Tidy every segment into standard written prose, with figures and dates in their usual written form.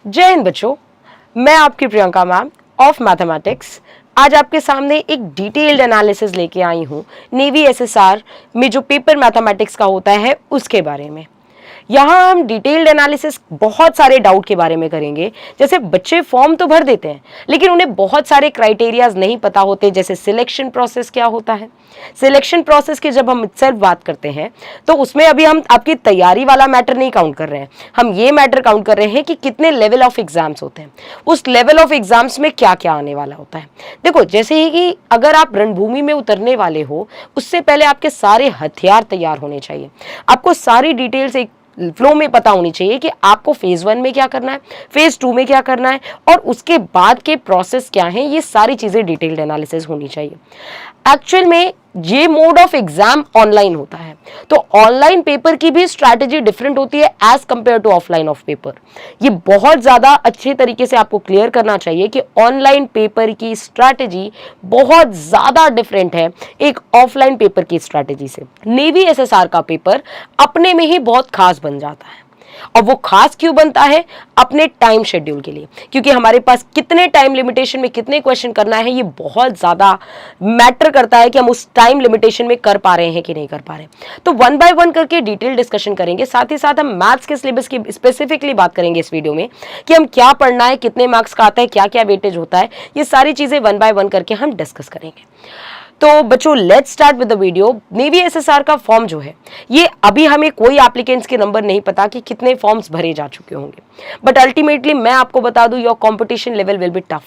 जय हिंद बच्चों, मैं आपकी प्रियंका मैम ऑफ मैथमेटिक्स आज आपके सामने एक डिटेल्ड एनालिसिस लेके आई हूँ नेवी एसएसआर में जो पेपर मैथमेटिक्स का होता है उसके बारे में। यहाँ हम डिटेल्ड एनालिसिस बहुत सारे डाउट के बारे में करेंगे। जैसे बच्चे फॉर्म तो भर देते हैं लेकिन उन्हें बहुत सारे क्राइटेरियाज नहीं पता होते, जैसे सिलेक्शन प्रोसेस क्या होता है। सिलेक्शन प्रोसेस की जब हम इटसेल्फ बात करते हैं तो उसमें अभी हम आपकी तैयारी वाला मैटर नहीं काउंट कर रहे हैं, हम ये मैटर काउंट कर रहे हैं कि कितने लेवल ऑफ एग्जाम्स होते हैं, उस लेवल ऑफ एग्जाम्स में क्या क्या आने वाला होता है। देखो, जैसे ही कि अगर आप रणभूमि में उतरने वाले हो उससे पहले आपके सारे हथियार तैयार होने चाहिए। आपको सारी डिटेल्स एक फ्लो में पता होनी चाहिए कि आपको फेज 1 में क्या करना है, फेज 2 में क्या करना है और उसके बाद के प्रोसेस क्या हैं। ये सारी चीजें डिटेल्ड एनालिसिस होनी चाहिए। एक्चुअल में ये मोड ऑफ एग्जाम ऑनलाइन होता है, तो ऑनलाइन पेपर की भी स्ट्रैटेजी डिफरेंट होती है as compare to offline of paper. ये बहुत ज्यादा अच्छे तरीके से आपको क्लियर करना चाहिए कि ऑनलाइन पेपर की स्ट्रैटेजी बहुत ज्यादा डिफरेंट है एक ऑफलाइन पेपर की स्ट्रैटेजी से। नेवी एसएसआर का पेपर अपने में ही बहुत खास बन जाता है, और वो खास क्यों बनता है? अपने टाइम शेड्यूल के लिए, क्योंकि हमारे पास कितने टाइम लिमिटेशन में कितने क्वेश्चन करना है ये बहुत ज्यादा मैटर करता है कि हम उस टाइम लिमिटेशन में कर पा रहे हैं कि नहीं कर पा रहे। तो वन बाय वन करके डिटेल डिस्कशन करेंगे, साथ ही साथ हम मैथ्स के सिलेबस की स्पेसिफिकली बात करेंगे इस वीडियो में कि हम क्या पढ़ना है, कितने मार्क्स का आता है, क्या क्या वेटेज होता है। ये सारी चीजें वन बाय वन करके हम डिस्कस करेंगे। तो बच्चों, let's start with the video. Navy SSR का फॉर्म जो है, ये अभी हमें कोई एप्लीकेंट्स के नंबर नहीं पता कि कितने फॉर्म्स भरे जा चुके होंगे, बट अल्टीमेटली मैं आपको बता दूं, your competition level will be tough.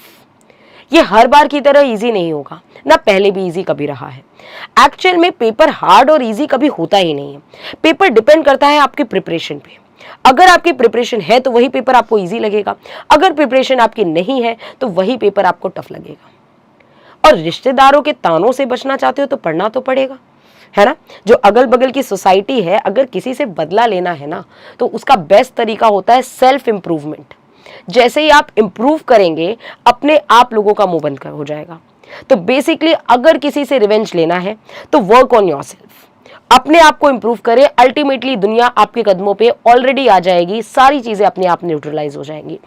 ये हर बार की तरह इजी नहीं होगा, ना पहले भी इजी कभी रहा है। एक्चुअल में पेपर हार्ड और इजी कभी होता ही नहीं है। पेपर डिपेंड करता है आपकी प्रिपरेशन पे। अगर आपकी प्रिपरेशन है तो वही पेपर आपको इजी लगेगा, अगर प्रिपरेशन आपकी नहीं है तो वही पेपर आपको टफ लगेगा। और रिश्तेदारों के तानों से बचना चाहते हो तो पढ़ना तो पड़ेगा, है ना। जो अगल बगल की सोसाइटी है, अगर किसी से बदला लेना है ना तो उसका बेस्ट तरीका होता है सेल्फ इंप्रूवमेंट। जैसे ही आप इंप्रूव करेंगे अपने आप लोगों का मुंह बंद हो जाएगा। तो बेसिकली अगर किसी से रिवेंज लेना है तो वर्क ऑन योरसेल्फ, अपने आप को इंप्रूव करें। अल्टीमेटली दुनिया आपके कदमों पे ऑलरेडी आ जाएगी, सारी चीजें अपने आप न्यूट्रलाइज हो जाएंगी।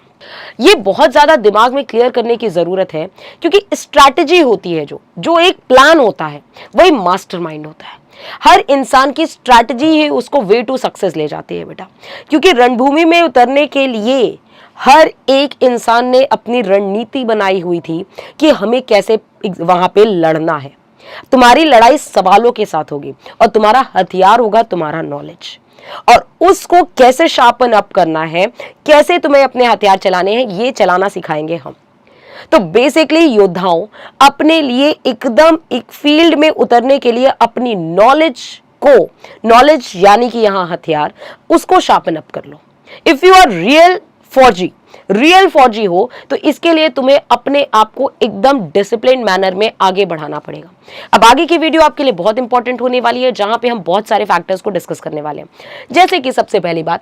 ये बहुत ज्यादा दिमाग में क्लियर करने की जरूरत है, क्योंकि स्ट्रैटेजी होती है जो एक प्लान होता है वही मास्टरमाइंड होता है। हर इंसान की स्ट्रैटेजी ही उसको वे टू सक्सेस ले जाती है बेटा, क्योंकि रणभूमि में उतरने के लिए हर एक इंसान ने अपनी रणनीति बनाई हुई थी कि हमें कैसे वहां पे लड़ना है। तुम्हारी लड़ाई सवालों के साथ होगी और तुम्हारा हथियार होगा तुम्हारा नॉलेज, और उसको कैसे शार्पन अप करना है, कैसे तुम्हें अपने हथियार चलाने हैं, ये चलाना सिखाएंगे हम। तो बेसिकली योद्धाओं, अपने लिए एकदम एक फील्ड में उतरने के लिए अपनी नॉलेज यानी कि यहां हथियार, उसको शार्पन अप कर लो। इफ यू आर रियल फौजी हो तो इसके लिए तुम्हें अपने आप को एकदम डिसिप्लिन मैनर में आगे बढ़ाना पड़ेगा। अब आगे की वीडियो आपके लिए बहुत इंपॉर्टेंट होने वाली है, जहां पे हम बहुत सारे फैक्टर्स को डिस्कस करने वाले हैं। जैसे कि सबसे पहली बात,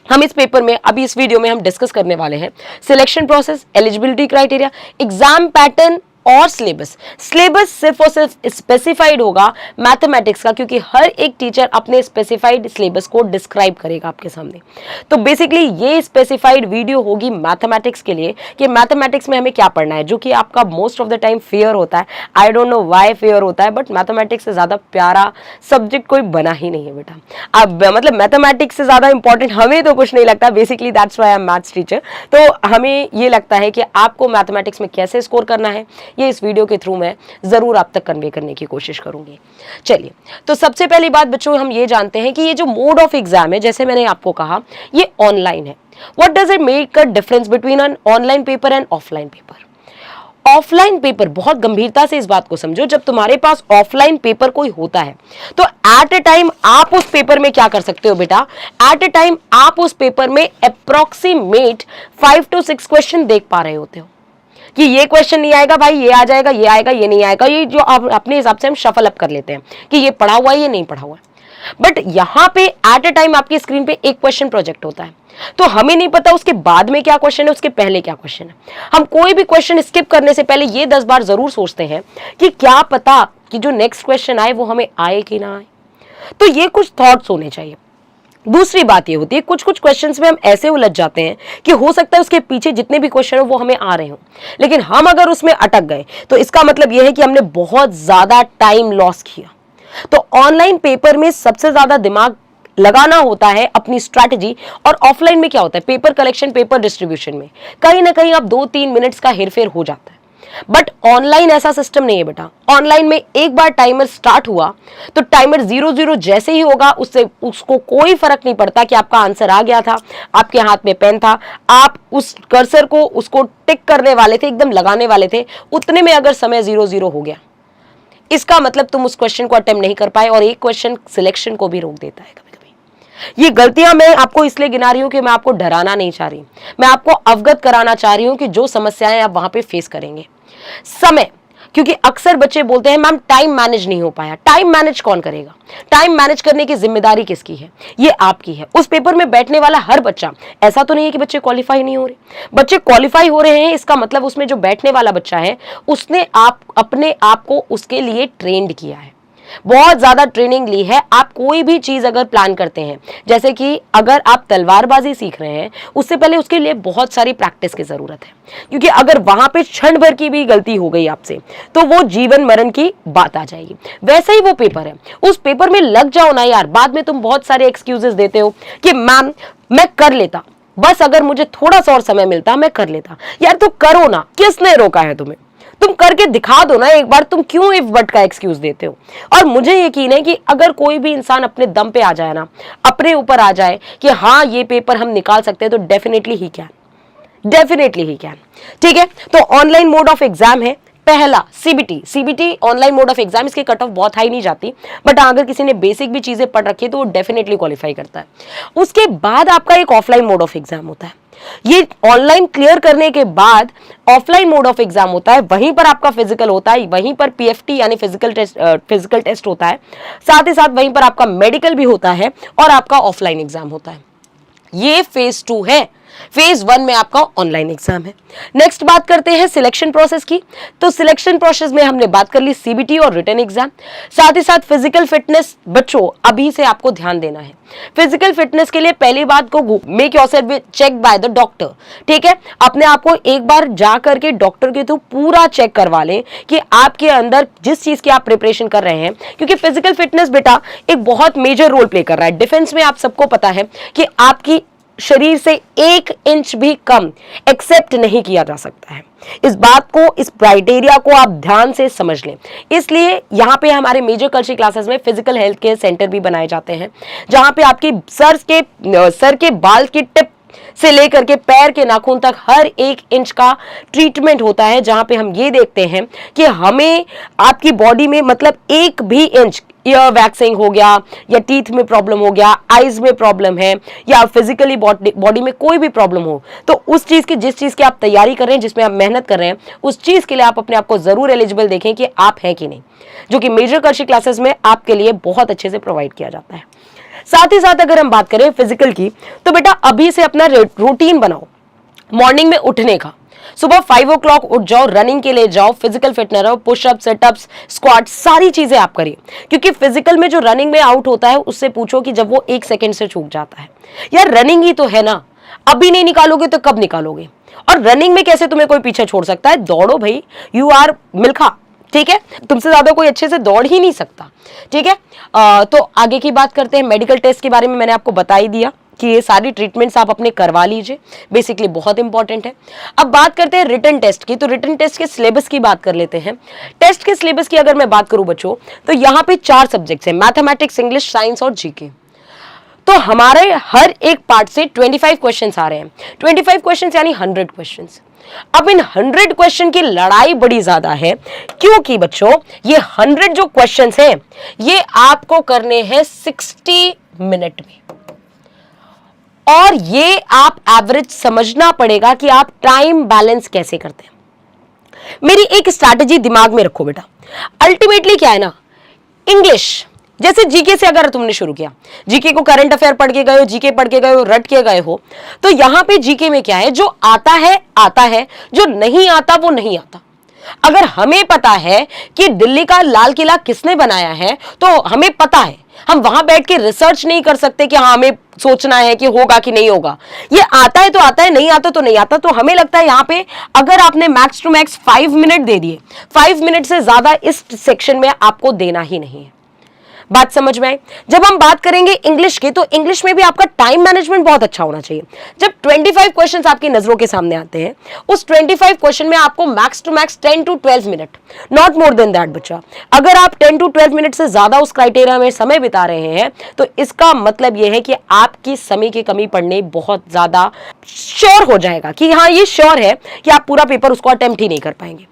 हम इस पेपर में अभी इस वीडियो में हम डिस्कस करने वाले हैं selection process, eligibility criteria, exam pattern और सिलेबस सिर्फ और सिर्फ स्पेसिफाइड होगा मैथमेटिक्स का, क्योंकि हर एक टीचर अपने स्पेसिफाइड सिलेबस को डिस्क्राइब करेगा आपके सामने। तो बेसिकली ये स्पेसिफाइड वीडियो होगी मैथमेटिक्स के लिए कि मैथमेटिक्स में हमें क्या पढ़ना है, जो कि आपका most of the time fair होता है। I don't know why fair होता है, बट मैथमेटिक्स से ज्यादा प्यारा सब्जेक्ट कोई बना ही नहीं है बेटा। अब मतलब मैथमेटिक्स से ज्यादा इंपॉर्टेंट हमें तो कुछ नहीं लगता, basically that's why I am maths teacher. तो हमें ये लगता है कि आपको मैथमेटिक्स में कैसे स्कोर करना है, ये इस वीडियो के थ्रू मैं जरूर आप तक कन्वे करने की कोशिश करूंगी। चलिए, तो सबसे पहली बात बच्चों, हम ये जानते हैं कि ये जो मोड ऑफ एग्जाम है, जैसे मैंने आपको कहा, ये ऑनलाइन है। What does it make a difference between an online paper and offline paper? Offline paper, बहुत गंभीरता से इस बात को समझो, जब तुम्हारे पास ऑफलाइन पेपर कोई होता है तो एट ए टाइम आप उस पेपर में क्या कर सकते हो बेटा, एट ए टाइम आप उस पेपर में अप्रोक्सीमेट 5 to 6 क्वेश्चन देख पा रहे होते हो कि ये क्वेश्चन नहीं आएगा भाई, ये आ जाएगा, ये आएगा, ये नहीं आएगा। ये जो आप अपने हिसाब से हम शफल अप कर लेते हैं कि ये पढ़ा हुआ है, ये नहीं पढ़ा हुआ है। बट यहां पे एट ए टाइम आपकी स्क्रीन पे एक क्वेश्चन प्रोजेक्ट होता है, तो हमें नहीं पता उसके बाद में क्या क्वेश्चन है, उसके पहले क्या क्वेश्चन है। हम कोई भी क्वेश्चन स्किप करने से पहले ये 10 बार जरूर सोचते हैं कि क्या पता कि जो नेक्स्ट क्वेश्चन आए वो हमें आए कि ना आए। तो ये कुछ थॉट्स होने चाहिए। दूसरी बात ये होती है कुछ कुछ क्वेश्चंस में हम ऐसे उलझ जाते हैं कि हो सकता है उसके पीछे जितने भी क्वेश्चन हो वो हमें आ रहे हो, लेकिन हम अगर उसमें अटक गए तो इसका मतलब यह है कि हमने बहुत ज्यादा टाइम लॉस किया। तो ऑनलाइन पेपर में सबसे ज्यादा दिमाग लगाना होता है अपनी स्ट्रैटेजी, और ऑफलाइन में क्या होता है, पेपर कलेक्शन, पेपर डिस्ट्रीब्यूशन में कहीं ना कहीं आप 2-3 मिनट्स का हेरफेर हो जाता है। बट ऑनलाइन ऐसा सिस्टम नहीं है बेटा। ऑनलाइन में एक बार टाइमर स्टार्ट हुआ तो टाइमर 0-0 जैसे ही होगा उससे उसको कोई फर्क नहीं पड़ता कि आपका आंसर आ गया था, आपके हाथ में पेन था, आप उस कर्सर को उसको टिक करने वाले थे, एकदम लगाने वाले थे, उतने में अगर समय 0-0 हो गया, इसका मतलब तुम उस क्वेश्चन को अटेम्प्ट नहीं कर पाए, और एक क्वेश्चन सिलेक्शन को भी रोक देता है। कभी कभी ये गलतियां मैं आपको इसलिए गिना रही हूं कि मैं आपको डराना नहीं चाह रही, मैं आपको अवगत कराना चाह रही हूं कि जो समस्याएं आप वहां पे फेस करेंगे। समय, क्योंकि अक्सर बच्चे बोलते हैं मैम टाइम मैनेज नहीं हो पाया। टाइम मैनेज कौन करेगा? टाइम मैनेज करने की जिम्मेदारी किसकी है? ये आपकी है। उस पेपर में बैठने वाला हर बच्चा, ऐसा तो नहीं है कि बच्चे क्वालिफाई नहीं हो रहे, बच्चे क्वालिफाई हो रहे हैं। इसका मतलब उसमें जो बैठने वाला बच्चा है उसने अपने आप को उसके लिए ट्रेंड किया है, बहुत ज्यादा ट्रेनिंग ली है। आप कोई भी चीज अगर प्लान करते हैं, जैसे कि अगर आप तलवारबाजी सीख रहे हैं, उससे पहले उसके लिए बहुत सारी प्रैक्टिस की जरूरत है, क्योंकि अगर वहां पे क्षण भर की भी गलती हो गई आपसे तो वो जीवन मरण की बात आ जाएगी। वैसे ही वो पेपर है, उस पेपर में लग जाओ ना यार। बाद में तुम बहुत सारे एक्सक्यूजेस देते हो कि मैम मैं कर लेता, बस अगर मुझे थोड़ा सा और समय मिलता मैं कर लेता। यार तो करो ना, किसने रोका है तुम्हें? तुम करके दिखा दो ना एक बार। तुम क्यों इफ बट का एक्सक्यूज देते हो? और मुझे यकीन है कि अगर कोई भी इंसान अपने दम पे आ जाए ना, अपने ऊपर आ जाए कि हाँ ये पेपर हम निकाल सकते हैं, तो definitely he can, definitely he can. ठीक है, तो ऑनलाइन मोड ऑफ एग्जाम है पहला CBT online mode of exam. इसकी कट ऑफ बहुत हाई नहीं जाती, बट अगर किसी ने बेसिक भी चीजें पढ़ रखी है तो वो डेफिनेटली क्वालिफाई करता है। उसके बाद आपका एक ऑफलाइन मोड ऑफ एग्जाम होता है। ये ऑनलाइन क्लियर करने के बाद ऑफलाइन मोड ऑफ एग्जाम होता है, वहीं पर आपका फिजिकल होता है, वहीं पर पीएफटी यानी फिजिकल टेस्ट होता है, साथ ही साथ वहीं पर आपका मेडिकल भी होता है और आपका ऑफलाइन एग्जाम होता है। ये फेज 2 है। फेज 1 में आपका ऑनलाइन एग्जाम है। नेक्स्ट बात करते हैं सिलेक्शन प्रोसेस की। तो सिलेक्शन प्रोसेस में हमने बात कर ली सीबीटी और रिटन एग्जाम, साथ ही साथ फिजिकल फिटनेस। बच्चों अभी से आपको ध्यान देना है, फिजिकल फिटनेस के लिए पहली बात को make yourself check by the doctor. ठीक है, अपने आप को एक बार जा करके डॉक्टर के थ्रू पूरा चेक करवा लें कि आपके अंदर जिस चीज की आप प्रिपरेशन कर रहे हैं, क्योंकि फिजिकल फिटनेस बेटा एक बहुत मेजर रोल प्ले कर रहा है। डिफेंस में आप सबको पता है कि आपकी शरीर से 1 इंच भी कम एक्सेप्ट नहीं किया जा सकता है। इस बात को, इस क्राइटेरिया को आप ध्यान से समझ लें। इसलिए यहाँ पे हमारे मेजर कल्चर क्लासेस में फिजिकल हेल्थ केयर सेंटर भी बनाए जाते हैं, जहां पे आपकी सर के बाल की टिप से लेकर के पैर के नाखून तक हर 1 इंच का ट्रीटमेंट होता है, जहां पे हम ये देखते हैं कि हमें आपकी बॉडी में मतलब 1 भी इंच, ईयर वैक्सिंग हो गया या टीथ में प्रॉब्लम हो गया, आईज में प्रॉब्लम है या फिजिकली बॉडी में कोई भी प्रॉब्लम हो, तो उस चीज की, जिस चीज की आप तैयारी कर रहे हैं, जिसमें आप मेहनत कर रहे हैं, उस चीज के लिए आप अपने आप को जरूर एलिजिबल देखें कि आप हैं कि नहीं, जो कि मेजर कल्चर क्लासेस में आपके लिए बहुत अच्छे से प्रोवाइड किया जाता है। साथ ही साथ अगर हम बात करें फिजिकल की, तो बेटा अभी से अपना रूटीन बनाओ मॉर्निंग में उठने का। सुबह 5 o'clock उठ जाओ, रनिंग के लिए जाओ, फिजिकल फिटनेस रहो, पुशअप, सेटअप्स, स्क्वाट, सारी चीजें आप करिए। क्योंकि फिजिकल में जो रनिंग में आउट होता है उससे पूछो कि जब वो 1 सेकंड से चूक जाता है, यार रनिंग ही तो है ना, अभी नहीं निकालोगे तो कब निकालोगे? और रनिंग में कैसे तुम्हें कोई पीछे छोड़ सकता है? दौड़ो भाई, यू आर मिल्खा। ठीक है, तुमसे ज्यादा कोई अच्छे से दौड़ ही नहीं सकता। ठीक है, तो आगे की बात करते हैं। मेडिकल टेस्ट के बारे में मैंने आपको बता ही दिया कि ये सारी ट्रीटमेंट्स आप अपने करवा लीजिए, बेसिकली बहुत इंपॉर्टेंट है। अब बात करते हैं रिटन टेस्ट की। तो रिटन टेस्ट के सिलेबस की बात कर लेते हैं। टेस्ट के सिलेबस की अगर मैं बात करूं बच्चों, तो यहाँ पे 4 सब्जेक्ट्स हैं, मैथमेटिक्स, इंग्लिश, साइंस और जीके। तो हमारे हर एक पार्ट से 25 क्वेश्चंस आ रहे हैं। 25 क्वेश्चंस यानी 100 क्वेश्चंस। अब इन 100 क्वेश्चन की लड़ाई बड़ी ज्यादा है, क्योंकि बच्चों ये 100 जो क्वेश्चंस हैं ये आपको करने हैं 60 मिनट में, और ये आप एवरेज समझना पड़ेगा कि आप टाइम बैलेंस कैसे करते हैं। मेरी एक स्ट्रैटेजी दिमाग में रखो बेटा, अल्टीमेटली क्या है ना, इंग्लिश जैसे जीके से अगर तुमने शुरू किया, जीके को करंट अफेयर पढ़ के गए हो, जीके पढ़ के गए हो, रट के गए हो, तो यहां पे जीके में क्या है, जो आता है, जो नहीं आता वो नहीं आता। अगर हमें पता है कि दिल्ली का लाल किला किसने बनाया है, तो हमें पता है, हम वहां बैठ के रिसर्च नहीं कर सकते कि हाँ हमें सोचना है कि होगा कि नहीं होगा। ये आता है तो आता है, नहीं आता तो नहीं आता। तो हमें लगता है यहां पे अगर आपने मैक्स टू मैक्स 5 मिनट दे दिए, 5 मिनट से ज्यादा इस सेक्शन में आपको देना ही नहीं है। बात समझ में आई? जब हम बात करेंगे इंग्लिश की, तो इंग्लिश में भी आपका टाइम मैनेजमेंट बहुत अच्छा होना चाहिए। जब 25 क्वेश्चंस आपकी नजरों के सामने आते हैं, उस 25 क्वेश्चन में आपको मैक्स टू मैक्स 10 to 12 मिनट, नॉट मोर देन दैट बच्चा। अगर आप 10 to 12 मिनट से ज्यादा उस क्राइटेरिया में समय बिता रहे हैं, तो इसका मतलब यह है कि आपकी समय की कमी पड़ने बहुत ज्यादा श्योर हो जाएगा कि हाँ ये श्योर है कि आप पूरा पेपर उसको अटेम्प्ट ही नहीं कर पाएंगे।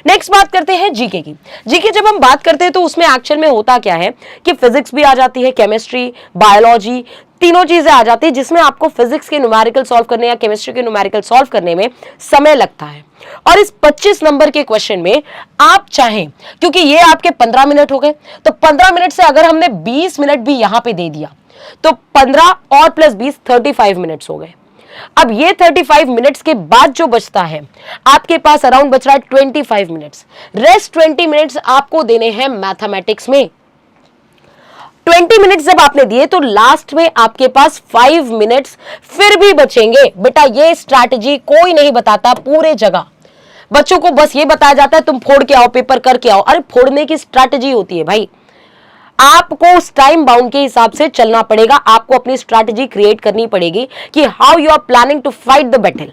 नेक्स्ट बात करते हैं जीके की। जीके जब हम बात करते हैं तो उसमें एक्चुअल में होता क्या है कि फिजिक्स भी आ जाती है, केमिस्ट्री, बायोलॉजी, तीनों चीजें आ जाती है, जिसमें आपको फिजिक्स के न्यूमेरिकल सॉल्व करने या केमिस्ट्री के न्यूमेरिकल सॉल्व करने में समय लगता है। और इस 25 नंबर के क्वेश्चन में आप चाहें, क्योंकि ये आपके 15 मिनट हो गए, तो 15 मिनट से अगर हमने 20 मिनट भी यहां पे दे दिया तो 15 और प्लस 20 35 मिनट्स हो गए। अब ये 35 मिनट्स के बाद जो बचता है, आपके पास अराउंड बच रहा है 25 मिनट्स। रेस्ट 20 मिनट्स आपको देने हैं मैथमेटिक्स में। 20 मिनट्स जब आपने दिए तो लास्ट में आपके पास 5 मिनट्स फिर भी बचेंगे। बेटा ये स्ट्रैटेजी कोई नहीं बताता पूरे जगह, बच्चों को बस ये बताया जाता है तुम फोड़ के आओ, पेपर करके आओ। अरे फोड़ने की स्ट्रैटेजी होती है भाई, आपको उस टाइम बाउंड के हिसाब से चलना पड़ेगा। आपको अपनी स्ट्रैटेजी क्रिएट करनी पड़ेगी कि how you are planning to fight the battle,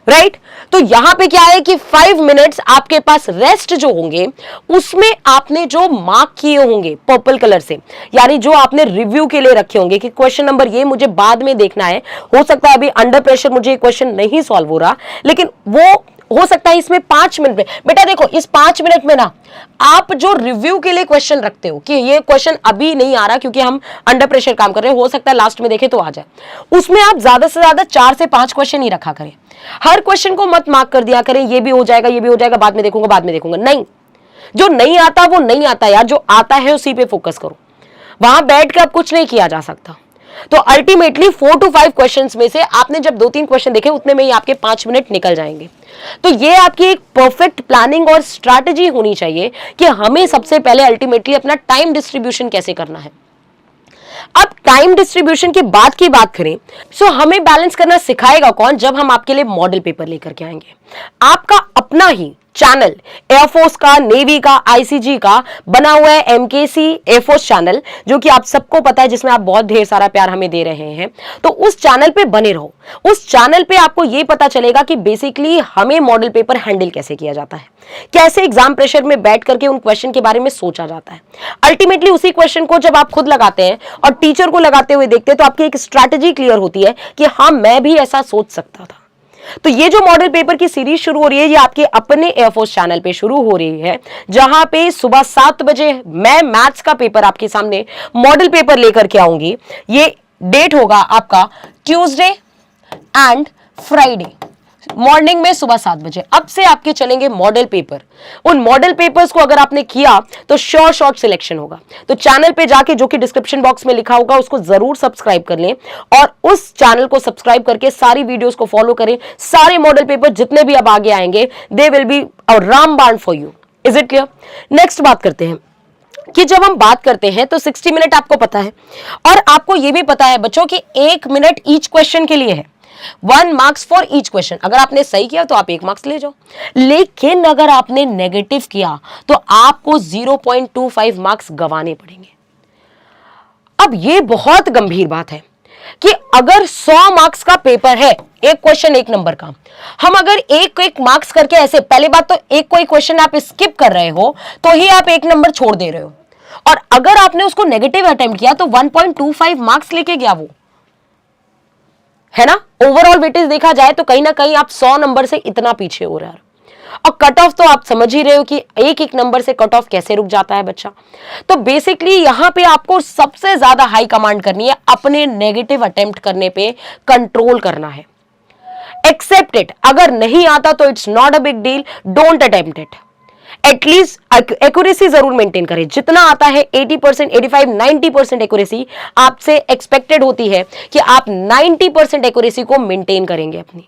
right. तो यहां पे क्या है कि 5 मिनट्स आपके पास रेस्ट जो होंगे, उसमें आपने जो मार्क किए होंगे पर्पल कलर से, यानी जो आपने रिव्यू के लिए रखे होंगे कि क्वेश्चन नंबर ये मुझे बाद में देखना है, हो सकता है अभी अंडर प्रेशर मुझे क्वेश्चन नहीं सॉल्व हो रहा, लेकिन वो हो सकता है इसमें 5 मिनट में। बेटा देखो इस 5 मिनट में ना आप जो रिव्यू के लिए क्वेश्चन रखते हो कि ये क्वेश्चन अभी नहीं आ रहा क्योंकि हम अंडर प्रेशर काम कर रहे हैं, हो सकता है लास्ट में देखें तो आ जाए, उसमें आप ज्यादा से ज्यादा 4 से 5 क्वेश्चन ही रखा करें। हर क्वेश्चन को मत मार्क कर दिया करें ये भी हो जाएगा, ये भी हो जाएगा, बाद में देखूंगा, बाद में देखूंगा। नहीं, जो नहीं आता वो नहीं आता यार, जो आता है उसी पे फोकस करो। वहां बैठ कर अब कुछ नहीं किया जा सकता। तो अल्टीमेटली 4 to 5 क्वेश्चंस में से आपने जब 2-3 क्वेश्चन देखे, उतने में ही आपके 5 मिनट निकल जाएंगे। तो ये आपकी एक परफेक्ट प्लानिंग और स्ट्रैटेजी होनी चाहिए कि हमें सबसे पहले अल्टीमेटली अपना टाइम डिस्ट्रीब्यूशन कैसे करना है। अब टाइम डिस्ट्रीब्यूशन की बात करें, सो हमें बैलेंस करना सिखाएगा कौन? जब हम आपके लिए मॉडल पेपर लेकर के आएंगे। आपका अपना ही चैनल, एयरफोर्स का, नेवी का, आईसीजी का बना हुआ है एमकेसी एयरफोर्स चैनल, जो कि आप सबको पता है, जिसमें आप बहुत ढेर सारा प्यार हमें दे रहे हैं। तो उस चैनल पे बने रहो। उस चैनल पे आपको यह पता चलेगा कि बेसिकली हमें मॉडल पेपर हैंडल कैसे किया जाता है, कैसे एग्जाम प्रेशर में बैठ करके उन क्वेश्चन के बारे में सोचा जाता है। अल्टीमेटली उसी क्वेश्चन को जब आप खुद लगाते हैं और टीचर को लगाते हुए देखते हैं, तो आपकी एक स्ट्रैटेजी क्लियर होती है कि हाँ मैं भी ऐसा सोच सकता था। तो ये जो मॉडल पेपर की सीरीज शुरू हो रही है, ये आपके अपने एयरफोर्स चैनल पे शुरू हो रही है, जहां पे सुबह 7 बजे मैं मैथ्स का पेपर आपके सामने मॉडल पेपर लेकर के आऊंगी। ये डेट होगा आपका ट्यूसडे एंड फ्राइडे मॉर्निंग में सुबह 7 बजे। अब से आपके चलेंगे मॉडल पेपर। उन मॉडल पेपर्स को अगर आपने किया तो श्योर शॉर्ट सिलेक्शन होगा। तो चैनल पे जाके, जो कि डिस्क्रिप्शन बॉक्स में लिखा होगा, उसको जरूर सब्सक्राइब कर लें और उस चैनल को सब्सक्राइब करके सारी वीडियोस को फॉलो करें। सारे मॉडल पेपर जितने भी अब आगे आएंगे, दे विल बी अ रामबाण for you. Is it clear? Next बात करते हैं कि जब हम बात करते हैं तो 60 मिनट आपको पता है, और आपको यह भी पता है बच्चों कि 1 मिनट ईच क्वेश्चन के लिए है, 1 मार्क्स फॉर ईच क्वेश्चन। अगर आपने सही किया तो आप 1 मार्क्स ले जाओ, लेकिन अगर आपने नेगेटिव किया तो आपको 0.25 मार्क्स गंवाने पड़ेंगे। अब यह बहुत गंभीर बात है कि अगर 100 मार्क्स का पेपर है, एक क्वेश्चन 1 नंबर का, हम अगर एक मार्क्स करके ऐसे, पहली बात तो एक कोई क्वेश्चन आप स्किप कर रहे हो तो ही आप 1 नंबर छोड़ दे रहे हो, और अगर आपने उसको नेगेटिव अटेम्प्ट किया तो 1.25 मार्क्स लेके गया वो, है ना। ओवरऑल वेटेज देखा जाए तो कहीं ना कहीं आप 100 नंबर से इतना पीछे हो रहे हैं, और कट ऑफ तो आप समझ ही रहे हो कि एक नंबर से कट ऑफ कैसे रुक जाता है बच्चा। तो बेसिकली यहां पे आपको सबसे ज्यादा हाई कमांड करनी है, अपने नेगेटिव अटेम्प्ट करने पे कंट्रोल करना है। एक्सेप्ट इट, अगर नहीं आता तो it's not a big deal, don't attempt it. At least accuracy जरूर मेंटेन करें। जितना आता है 80%, 85%, 90% एक्यूरेसी आपसे एक्सपेक्टेड होती है कि आप 90% एक्यूरेसी को मेंटेन करेंगे अपनी,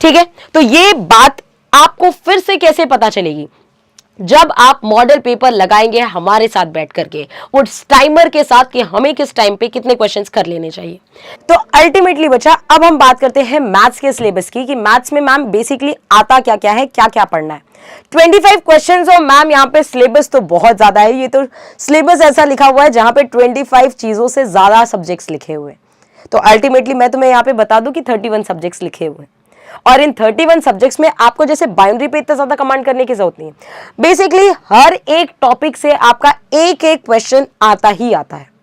ठीक है। तो ये बात आपको फिर से कैसे पता चलेगी? जब आप मॉडल पेपर लगाएंगे हमारे साथ बैठ करके उस टाइमर के साथ कि हमें किस टाइम पे कितने क्वेश्चंस कर लेने चाहिए। तो अल्टीमेटली बच्चा, अब हम बात करते हैं मैथ्स के सिलेबस की कि मैथ्स में मैम बेसिकली आता क्या क्या है, क्या क्या पढ़ना है। 25 क्वेश्चंस और मैम यहाँ पे सिलेबस तो बहुत ज्यादा है। ये तो सिलेबस ऐसा लिखा हुआ है जहां पे 25 चीजों से ज्यादा सब्जेक्ट्स लिखे हुए हैं। तो अल्टीमेटली मैं तुम्हें यहाँ पे बता दूं कि 31 सब्जेक्ट्स लिखे हुए हैं और इन 31 सब्जेक्ट्स में आपको जैसे बाइनरी पे इतना ज्यादा कमांड करने की जरूरत नहीं है। बेसिकली हर एक टॉपिक से आपका एक एक क्वेश्चन आता ही आता है।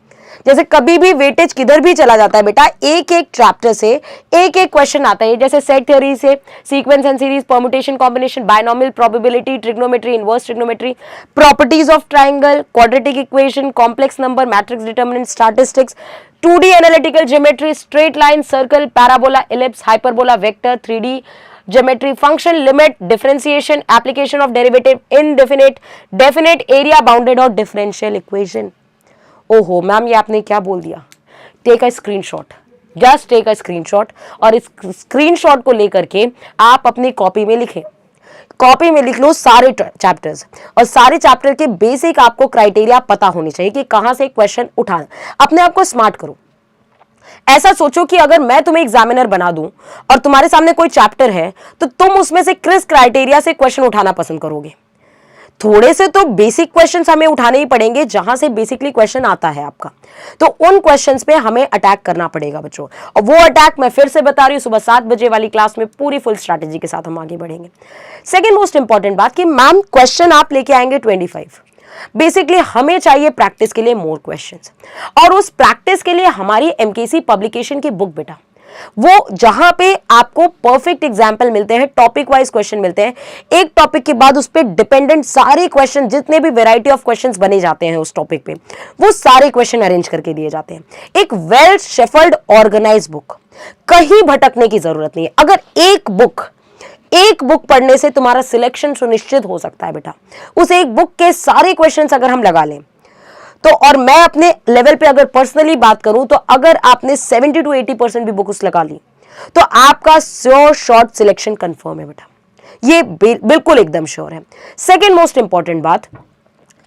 जैसे कभी भी वेटेज किधर भी चला जाता है बेटा, एक एक चैप्टर से एक एक क्वेश्चन आता है। जैसे सेट थ्योरी से sequence and series, permutation, combination, binomial, probability, trigonometry, inverse trigonometry, properties of triangle, quadratic equation, complex number, matrix determinant, statistics, 2D analytical geometry, straight line, circle, parabola, ellipse, hyperbola, vector, 3D geometry, function, limit, differentiation, application of derivative, indefinite, definite, area bounded और differential equation. ओहो ma'am, ये आपने क्या बोल दिया? Take a screenshot, just take a screenshot और इस screenshot को लेकर के आप अपनी कॉपी में लिखें। कॉपी में लिख लो सारे चैप्टर्स और सारे चैप्टर के बेसिक आपको क्राइटेरिया पता होनी चाहिए कि कहां से क्वेश्चन उठाना। अपने आप को स्मार्ट करो। ऐसा सोचो कि अगर मैं तुम्हें एग्जामिनर बना दूं और तुम्हारे सामने कोई चैप्टर है तो तुम उसमें से किस क्राइटेरिया से क्वेश्चन उठाना पसंद करोगे? थोड़े से तो बेसिक क्वेश्चंस हमें उठाने ही पड़ेंगे जहां से बेसिकली क्वेश्चन आता है आपका। तो उन क्वेश्चंस पे हमें अटैक करना पड़ेगा बच्चों, और वो अटैक मैं फिर से बता रही हूं, सुबह 7 बजे वाली क्लास में पूरी फुल स्ट्रैटेजी के साथ हम आगे बढ़ेंगे। सेकेंड मोस्ट इंपॉर्टेंट बात कि मैम क्वेश्चन आप लेके आएंगे 25। बेसिकली हमें चाहिए प्रैक्टिस के लिए मोर क्वेश्चंस, और उस प्रैक्टिस के लिए हमारी एमकेसी पब्लिकेशन की बुक बेटा, वो जहां पे आपको परफेक्ट एग्जाम्पल मिलते हैं, टॉपिक वाइज क्वेश्चन मिलते हैं, एक टॉपिक के बाद उस पर डिपेंडेंट सारे क्वेश्चन, जितने भी वैरायटी ऑफ क्वेश्चंस बने जाते हैं उस टॉपिक पे, वो सारे क्वेश्चन अरेंज करके दिए जाते हैं। एक वेल शेफल्ड ऑर्गेनाइज बुक, कहीं भटकने की जरूरत नहीं है। अगर एक बुक पढ़ने से तुम्हारा सिलेक्शन सुनिश्चित हो सकता है बेटा। उस एक बुक के सारे क्वेश्चंस अगर हम लगा लें तो, और मैं अपने लेवल पे अगर पर्सनली बात करूं तो अगर आपने 70 to 80% भी बुक्स लगा ली तो आपका श्योर शॉर्ट सिलेक्शन कंफर्म है बेटा। ये बिल्कुल एकदम श्योर है। सेकेंड मोस्ट इंपॉर्टेंट बात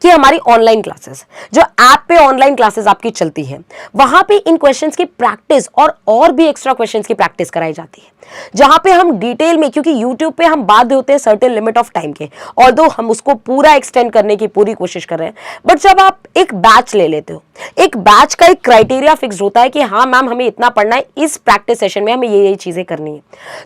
कि हमारी ऑनलाइन क्लासेस, जो ऐप पे ऑनलाइन क्लासेस आपकी चलती है, वहां पे इन क्वेश्चंस की प्रैक्टिस और भी एक्स्ट्रा क्वेश्चंस की प्रैक्टिस कराई जाती है, जहां पे हम डिटेल में, क्योंकि यूट्यूब पे हम बाध्य होते हैं सर्टेन लिमिट ऑफ टाइम के, ऑल्दो हम उसको पूरा एक्सटेंड करने की पूरी कोशिश कर रहे हैं, बट जब आप एक बैच ले लेते हो, एक बैच का एक क्राइटेरिया फिक्स होता है कि हाँ मैम हमें इतना पढ़ना है, इस प्रैक्टिस सेशन में हमें ये चीजें करनी है,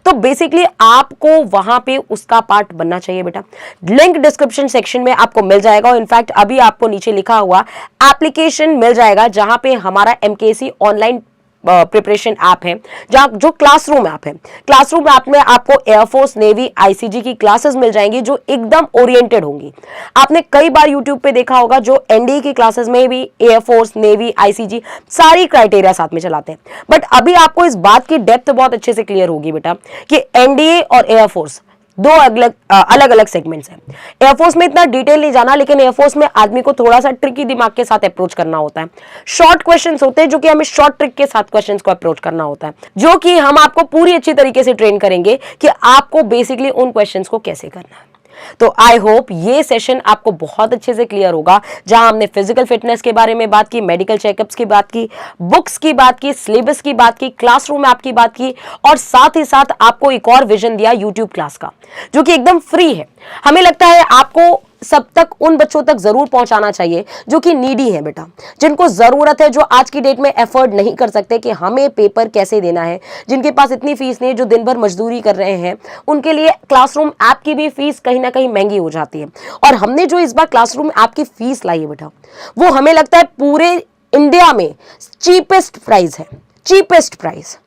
तो बेसिकली आपको वहां पे उसका पार्ट बनना चाहिए बेटा। लिंक डिस्क्रिप्शन सेक्शन में आपको मिल जाएगा, और इनफैक्ट अभी आपको नीचे लिखा हुआ एप्लीकेशन मिल जाएगा जहां पे हमारा एमकेसी ऑनलाइन प्रिपरेशन ऐप है, जहां जो क्लासरूम ऐप है। क्लासरूम ऐप में आपको एयरफोर्स, नेवी, आईसीजी की क्लासेस मिल जाएंगी जो एकदम ओरिएंटेड होंगी। आपने कई बार यूट्यूब पे देखा होगा जो एनडीए की क्लासेस में भी एयरफोर्स, नेवी, आईसीजी सारी क्राइटेरिया साथ में चलाते हैं, बट अभी आपको इस बात की डेप्थ बहुत अच्छे से क्लियर होगी बेटा कि एनडीए और एयरफोर्स दो अलग अलग सेगमेंट्स हैं। एयरफोर्स में इतना डिटेल नहीं जाना, लेकिन एयरफोर्स में आदमी को थोड़ा सा ट्रिकी दिमाग के साथ अप्रोच करना होता है। शॉर्ट क्वेश्चंस होते हैं जो कि हमें शॉर्ट ट्रिक के साथ क्वेश्चंस को अप्रोच करना होता है, जो कि हम आपको पूरी अच्छी तरीके से ट्रेन करेंगे कि आपको बेसिकली उन क्वेश्चंस को कैसे करना है। तो आई होप ये सेशन आपको बहुत अच्छे से क्लियर होगा, जहां हमने फिजिकल फिटनेस के बारे में बात की, मेडिकल चेकअप्स की बात की, बुक्स की बात की, सिलेबस की बात की, क्लासरूम ऐप की बात की, और साथ ही साथ आपको एक और विजन दिया यूट्यूब क्लास का, जो कि एकदम फ्री है। हमें लगता है आपको सब तक, उन बच्चों तक जरूर पहुंचाना चाहिए जो कि नीडी है बेटा, जिनको जरूरत है, जो आज की डेट में एफर्ट नहीं कर सकते कि हमें पेपर कैसे देना है, जिनके पास इतनी फीस नहीं है, जो दिन भर मजदूरी कर रहे हैं, उनके लिए क्लासरूम ऐप की भी फीस कहीं ना कहीं महंगी हो जाती है। और हमने जो इस बार क्लासरूम ऐप की फीस लाई है बेटा, वो हमें लगता है पूरे इंडिया में चीपेस्ट प्राइस है, चीपेस्ट प्राइस,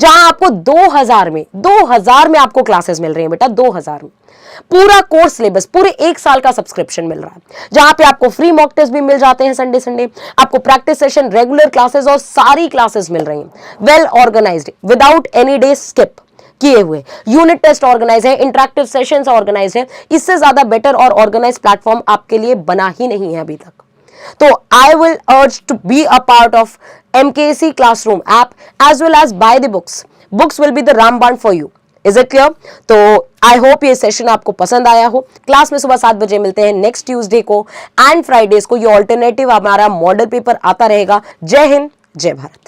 जहां आपको 2000 में आपको क्लासेस मिल रही हैं बेटा, 2000 में पूरा कोर्स सिलेबस, पूरे 1 साल का सब्सक्रिप्शन मिल रहा है, जहां पे आपको फ्री मॉक टेस्ट भी मिल जाते हैं संडे, आपको प्रैक्टिस सेशन, रेगुलर क्लासेस और सारी क्लासेस मिल रही हैं, well organised, without any day skip किए हुए, यूनिट टेस्ट ऑर्गेनाइज है, इंटरेक्टिव सेशंस ऑर्गेनाइज है। इससे ज्यादा बेटर और ऑर्गेनाइज प्लेटफॉर्म आपके लिए बना ही नहीं है अभी तक। तो I will urge to be a part of MKC Classroom app as well as buy the books. Books will be the Ramband for you. Is it clear? तो आई होप ये सेशन आपको पसंद आया हो। क्लास में सुबह 7 बजे मिलते हैं नेक्स्ट ट्यूसडे को, एंड फ्राइडेज को ये ऑल्टरनेटिव हमारा मॉडल पेपर आता रहेगा। जय हिंद, जय भारत।